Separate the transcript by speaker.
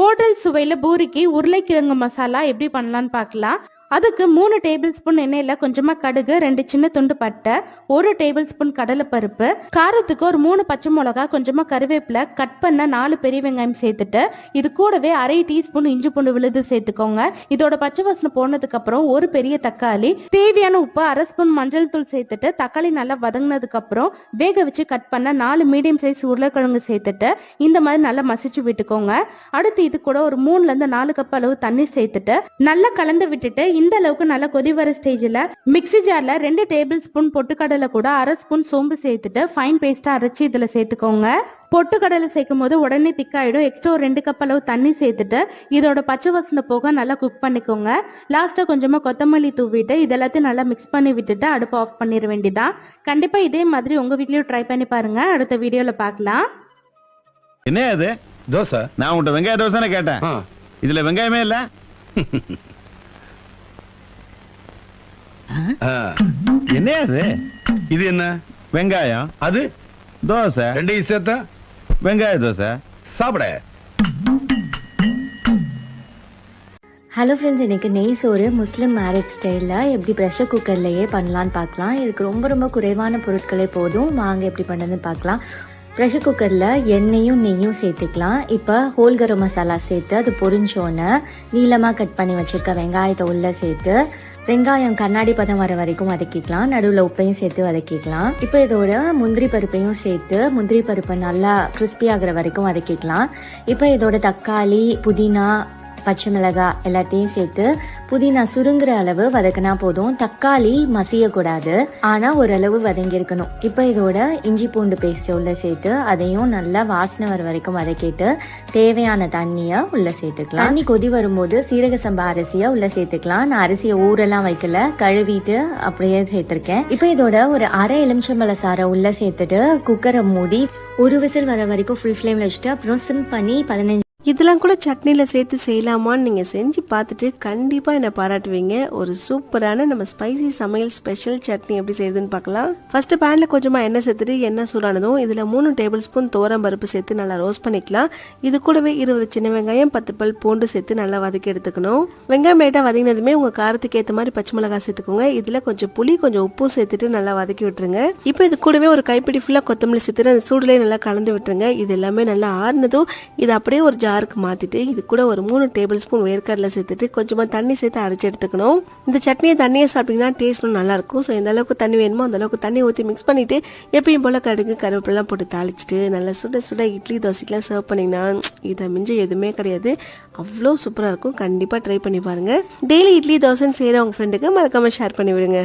Speaker 1: Hotel சுவையில பூரிக்கு உருளைக்கிழங்கு மசாலா எப்படி பண்ணலாம்னு பார்க்கலாம். அதுக்கு 3 டேபிள் ஸ்பூன் எண்ணெயில கொஞ்சமா கடுகு, 2 சின்ன துண்டு பட்டை, 1 டேபிள் ஸ்பூன் கடலைப்பருப்பு, காரத்துக்கு ஒரு 3 பச்சை மிளகா, கொஞ்சமா கருவேப்பிலை, கட் பண்ண 4 பெரிய வெங்காயம் சேர்த்துட்டு இது கூடவே 1/2 டீஸ்பூன் இஞ்சி பூண்டு விழுது சேர்த்துக்கோங்க. இதோட பச்சை வாசனை போனதுக்கு அப்புறம் ஒரு பெரிய தக்காளி, தேவையான உப்பு, 1/2 ஸ்பூன் மஞ்சள் தூள் சேர்த்துட்டு தக்காளி நல்லா வதங்கினதுக்கு அப்புறம் வேக வச்சு கட் பண்ண 4 மீடியம் சைஸ் உருளைக்கிழங்கு சேர்த்துட்டு இந்த மாதிரி நல்லா மசிச்சு விட்டுக்கோங்க. அடுத்து இது கூட ஒரு 3ல இருந்து 4 கப் அளவு தண்ணி சேர்த்துட்டு நல்லா கலந்து விட்டுட்டு இந்த அளவுக்கு நல்லா கொதி வர ஸ்டேஜ்ல மிக்ஸி ஜார்ல 2 டேபிள் ஸ்பூன் பொட்டுக்கடலை கூட 1/2 ஸ்பூன் சோம்பு சேர்த்துட்டு ஃபைன் பேஸ்டா அரைச்சி இதுல சேர்த்துக்கோங்க. பொட்டுக்கடலை சேர்க்கும் போது உடனே திக்காயிடும். எக்ஸ்ட்ரா ஒரு 2 கப் அளவு தண்ணி சேர்த்துட்டு இதோட பச்சை வாசனை போக நல்லா குக் பண்ணிக்கோங்க. லாஸ்டா கொஞ்சமா கொத்தமல்லி தூவிட்டு இதெல்லாத்தையும் நல்லா மிக்ஸ் பண்ணி விட்டுட்டு அடுப்பு ஆஃப் பண்ணிட வேண்டியதான். கண்டிப்பா இதே மாதிரி உங்க வீட்லயும் ட்ரை பண்ணி பாருங்க. அடுத்த வீடியோல பார்க்கலாம்.
Speaker 2: என்ன அது தோசை? நான் உன்கிட்ட வெங்காய தோசை கேட்டேன். இதுல வெங்காயமே இல்ல. என்ன அது?
Speaker 3: இது என்ன?
Speaker 2: வெங்காயம்.
Speaker 3: அது
Speaker 2: தோசை.
Speaker 3: ரெண்டையும் சேர்த்தா
Speaker 2: வெங்காய தோசை.
Speaker 3: சாப்பிட.
Speaker 4: ஹலோ ஃப்ரெண்ட்ஸ், எனக்கு நெய் சோறு முஸ்லீம் மேரேஜ் ஸ்டைலில் எப்படி ப்ரெஷர் குக்கர்லேயே பண்ணலான்னு பார்க்கலாம். இதுக்கு ரொம்ப குறைவான பொருட்களே போதும். வாங்க எப்படி பண்ணுறதுன்னு பார்க்கலாம். ப்ரெஷர் குக்கரில் எண்ணெயும் நெய்யும் சேர்த்துக்கலாம். இப்போ ஹோல் கரம் மசாலா சேர்த்து அது பொரிஞ்சோன்னு நீளமாக கட் பண்ணி வச்சுருக்க வெங்காயத்தை உள்ளே சேர்த்து வெங்காயம் கண்ணாடி பதம் வர வரைக்கும் வதக்கிக்கலாம். நடுவில் உப்பையும் சேர்த்து வதக்கிக்கலாம். இப்போ இதோட முந்திரி பருப்பையும் சேர்த்து முந்திரி பருப்பை நல்லா கிறிஸ்பி ஆகிற வரைக்கும் வதக்கிக்கலாம். இப்போ இதோட தக்காளி, புதினா, பச்சை மிளகாய் எல்லாத்தையும் சேர்த்து புதினா சுருங்குற அளவு வதக்கினா போதும். தக்காளி மசியக்கூடாது, ஆனால் ஓரளவு வதங்கியிருக்கணும். இப்போ இதோட இஞ்சி பூண்டு பேஸ்ட் உள்ள சேர்த்து அதையும் நல்லா வாசனை வர வரைக்கும் வதக்கிட்டு தேவையான தண்ணியை உள்ள சேர்த்துக்கலாம். தண்ணி கொதி வரும்போது சீரக சம்பா அரிசியை உள்ள சேர்த்துக்கலாம். நான் அரிசியை ஊரெல்லாம் வைக்கல, கழுவிட்டு அப்படியே சேர்த்திருக்கேன். இப்போ இதோட ஒரு 1/2 எலுமிச்சம்பழ சாறை உள்ள சேர்த்துட்டு குக்கரை மூடி ஒரு விசில் வர வரைக்கும் ஃபுல் ஃப்ளேம்ல வச்சுட்டு அப்புறம் சிம் பண்ணி 15
Speaker 5: இதெல்லாம் கூட சட்னியில் சேர்த்து செய்யலாமான்னு நீங்கள் செஞ்சு பார்த்துட்டு கண்டிப்பாக என்னை பாராட்டுவீங்க. ஒரு சூப்பரான நம்ம ஸ்பைசி சமையல் ஸ்பெஷல் சட்னி எப்படி செய்யுதுன்னு பார்க்கலாம். ஃபர்ஸ்ட் பேனில் கொஞ்சமாக எண்ணெய் சேர்த்துட்டு எண்ணெய் சூடானதும் இதில் 3 டேபிள் ஸ்பூன் துவரம் பருப்பு சேர்த்து நல்லா ரோஸ்ட் பண்ணிக்கலாம். இது கூடவே 20 சின்ன வெங்காயம், 10 பல் பூண்டு சேர்த்து நல்லா வதக்கி எடுத்துக்கணும். வெங்காயம் லைட்டாக வதங்கினதுமே உங்கள் காரத்துக்கு ஏற்ற மாதிரி பச்சை மிளகாய் சேர்த்துக்கோங்க. இதில் கொஞ்சம் புளி, கொஞ்சம் உப்பும் சேர்த்துட்டு நல்லா வதக்கி விட்டுருங்க. இப்போ இது கூடவே ஒரு கைப்பிடி ஃபுல்லாக கொத்தமல்லி சேர்த்துட்டு அந்த சூடுலேயே நல்லா கலந்து விட்டுருங்க. இது எல்லாமே நல்லா ஆறுனதும் இது அப்படியே ஒரு ஜாருக்கு மாத்திட்டு இது கூட ஒரு 3 டேபிள் ஸ்பூன் வேர்க்கடலை சேர்த்துட்டு கொஞ்சமா தண்ணி சேர்த்து அரைச்சு எடுத்துக்கணும். இந்த சட்னியை தண்ணியை சாப்பிட்டீங்கன்னா டேஸ்ட்டும் நல்லா இருக்கும். ஸோ எந்த அளவுக்கு தண்ணி வேணுமோ அந்த அளவுக்கு தண்ணி ஊற்றி மிக்ஸ் பண்ணிட்டு எப்பயும் போல கடுகு கருவேப்பிலாம் போட்டு தாளிச்சிட்டு நல்லா சுட இட்லி தோசைக்கெல்லாம் சர்வ் பண்ணிங்கன்னா இதை மிஞ்சி எதுவுமே கிடையாது. அவ்வளோ சூப்பராக இருக்கும். கண்டிப்பாக ட்ரை பண்ணி பாருங்க. டெய்லி இட்லி தோசைன்னு செய்கிற உங்க ஃப்ரெண்டுக்கு மறக்காம ஷேர் பண்ணி விடுங்க.